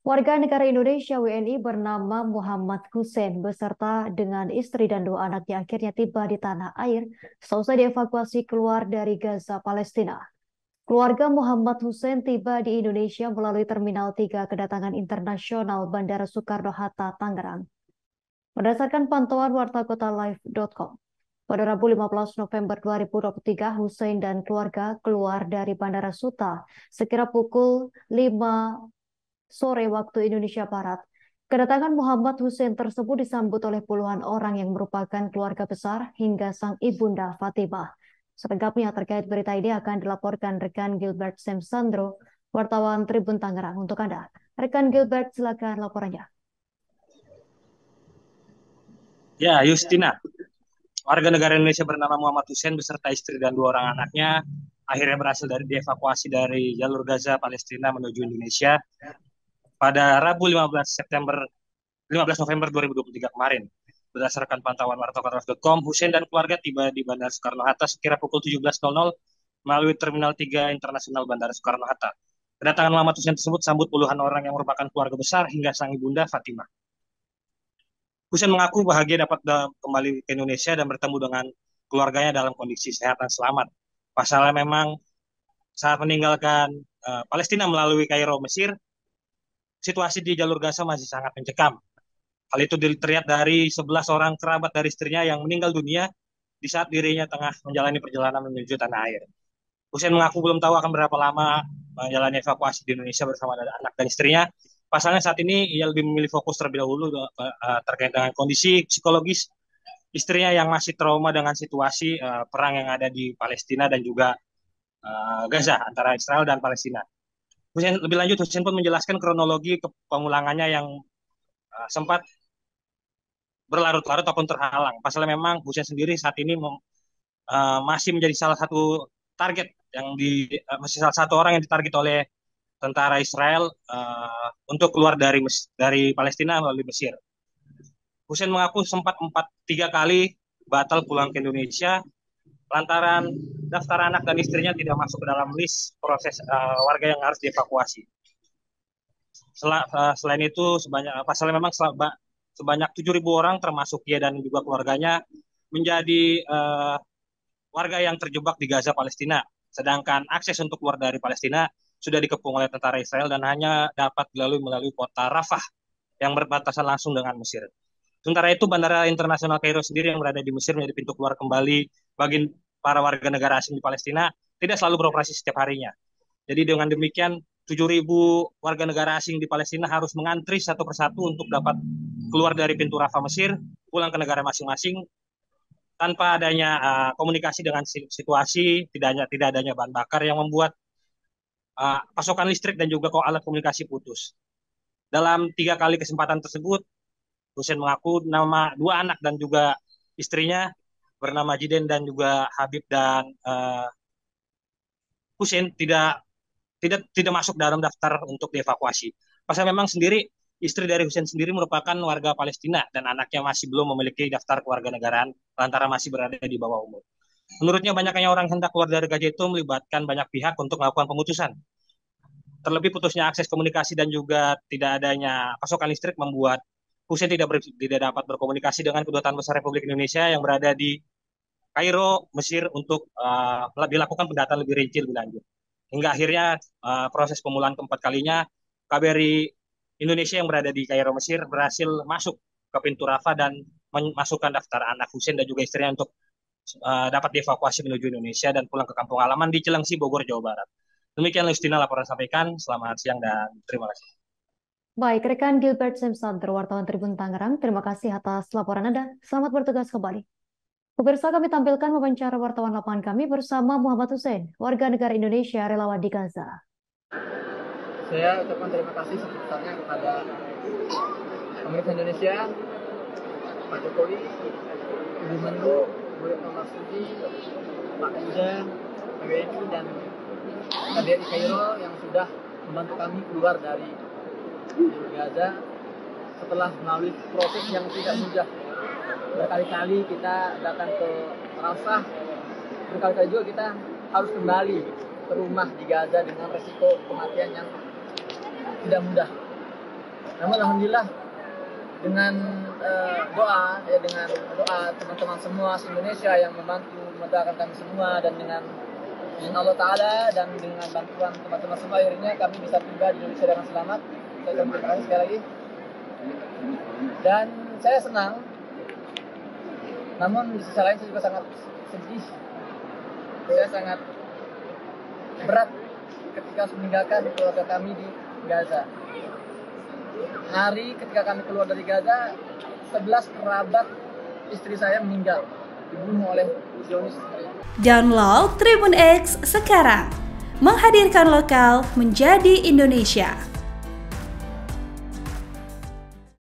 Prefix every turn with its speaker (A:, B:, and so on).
A: Warga negara Indonesia WNI bernama Muhammad Hussein beserta dengan istri dan dua anaknya akhirnya tiba di tanah air seusai dievakuasi keluar dari Gaza, Palestina. Keluarga Muhammad Hussein tiba di Indonesia melalui Terminal 3 Kedatangan Internasional Bandara Soekarno-Hatta, Tangerang. Berdasarkan pantauan wartakotalive.com, pada Rabu 15 November 2023, Hussein dan keluarga keluar dari Bandara Suta sekira pukul 5 sore waktu Indonesia Barat. Kedatangan Muhammad Hussein tersebut disambut oleh puluhan orang yang merupakan keluarga besar hingga sang ibunda Fatimah. Selengkapnya terkait berita ini akan dilaporkan rekan Gilbert Semsandro, wartawan Tribun Tangerang untuk Anda. Rekan Gilbert, silakan laporannya.
B: Ya, Justina, warga negara Indonesia bernama Muhammad Hussein beserta istri dan dua orang anaknya akhirnya berhasil dievakuasi dari jalur Gaza, Palestina menuju Indonesia pada Rabu 15 November 2023 kemarin. Berdasarkan pantauan wartakotar.com, Hussein dan keluarga tiba di Bandara Soekarno-Hatta sekira pukul 17.00 melalui Terminal 3 Internasional Bandara Soekarno-Hatta. Kedatangan Muhammad Hussein tersebut sambut puluhan orang yang merupakan keluarga besar hingga sang ibunda Fatimah. Hussein mengaku bahagia dapat kembali ke Indonesia dan bertemu dengan keluarganya dalam kondisi sehat dan selamat. Pasalnya memang saat meninggalkan Palestina melalui Kairo, Mesir, situasi di jalur Gaza masih sangat mencekam. Hal itu terlihat dari 11 orang kerabat dari istrinya yang meninggal dunia di saat dirinya tengah menjalani perjalanan menuju tanah air. Hussein mengaku belum tahu akan berapa lama menjalani evakuasi di Indonesia bersama anak dan istrinya. Pasalnya saat ini ia lebih memilih fokus terlebih dahulu terkait dengan kondisi psikologis istrinya yang masih trauma dengan situasi perang yang ada di Palestina dan juga Gaza antara Israel dan Palestina. Hussein, lebih lanjut, Hussein pun menjelaskan kronologi pemulangannya yang sempat berlarut-larut ataupun terhalang. Pasalnya memang Hussein sendiri saat ini masih menjadi salah satu target masih salah satu orang yang ditarget oleh tentara Israel untuk keluar dari Palestina melalui Mesir. Hussein mengaku sempat 3 kali batal pulang ke Indonesia lantaran daftar anak dan istrinya tidak masuk ke dalam list proses warga yang harus dievakuasi. Selain itu, pasalnya memang sebanyak 7.000 orang termasuk dia dan juga keluarganya menjadi warga yang terjebak di Gaza, Palestina. Sedangkan akses untuk keluar dari Palestina sudah dikepung oleh tentara Israel dan hanya dapat dilalui melalui kota Rafah yang berbatasan langsung dengan Mesir. Sementara itu, Bandara Internasional Kairo sendiri yang berada di Mesir menjadi pintu keluar kembali bagi para warga negara asing di Palestina tidak selalu beroperasi setiap harinya. Jadi dengan demikian, 7.000 warga negara asing di Palestina harus mengantri satu persatu untuk dapat keluar dari pintu Rafah Mesir, pulang ke negara masing-masing tanpa adanya komunikasi dengan situasi, tidak adanya bahan bakar yang membuat pasokan listrik dan juga alat komunikasi putus. Dalam 3 kali kesempatan tersebut, Hussein mengaku nama dua anak dan juga istrinya bernama Jiden dan juga Habib dan Hussein tidak masuk dalam daftar untuk dievakuasi. Pasal memang sendiri istri dari Hussein sendiri merupakan warga Palestina dan anaknya masih belum memiliki daftar kewarganegaraan lantaran masih berada di bawah umur. Menurutnya banyaknya orang hendak keluar dari Gaza itu melibatkan banyak pihak untuk melakukan pemutusan. Terlebih putusnya akses komunikasi dan juga tidak adanya pasokan listrik membuat Hussein tidak dapat berkomunikasi dengan Kedutaan Besar Republik Indonesia yang berada di Kairo, Mesir untuk dilakukan pendataan lebih rinci lebih lanjut. Hingga akhirnya proses pemulangan keempat kalinya KBRI Indonesia yang berada di Kairo, Mesir berhasil masuk ke pintu Rafah dan memasukkan daftar anak Hussein dan juga istrinya untuk dapat dievakuasi menuju Indonesia dan pulang ke kampung halaman di Cilengsi, Bogor, Jawa Barat. Demikian Justina laporan sampaikan. Selamat siang dan terima kasih.
A: Baik, rekan Gilbert Semsandro, wartawan Tribun Tangerang, terima kasih atas laporan Anda. Selamat bertugas kembali. Pemirsa, kami tampilkan wawancara wartawan lapangan kami bersama Muhammad Hussein, warga negara Indonesia relawan di Gaza.
C: Saya ucapkan terima kasih sebesarnya kepada pemerintah Indonesia, Pak Jokowi, Ibu Menlu, Bu Retno Marsudi, Pak Ida, PWNI, dan KBRI Kairo yang sudah membantu kami keluar dari Gaza setelah melalui proses yang tidak mudah. Berkali-kali kita datang ke Rafah, berkali-kali juga kita harus kembali ke rumah di Gaza dengan resiko kematian yang tidak mudah. Namun alhamdulillah dengan doa teman-teman semua se-Indonesia yang membantu mendoakan kami semua, dan dengan izin Allah Ta'ala dan dengan bantuan teman-teman semua, akhirnya kami bisa tiba di Indonesia dengan selamat. Saya terima kasih sekali lagi. Dan saya senang, namun di sisi lain saya juga sangat sedih. Saya sangat berat ketika harus meninggalkan keluarga kami di Gaza. Hari ketika kami keluar dari Gaza, 11 kerabat istri saya meninggal, dibunuh oleh Zionis.
D: Download Tribun X sekarang, menghadirkan lokal menjadi Indonesia.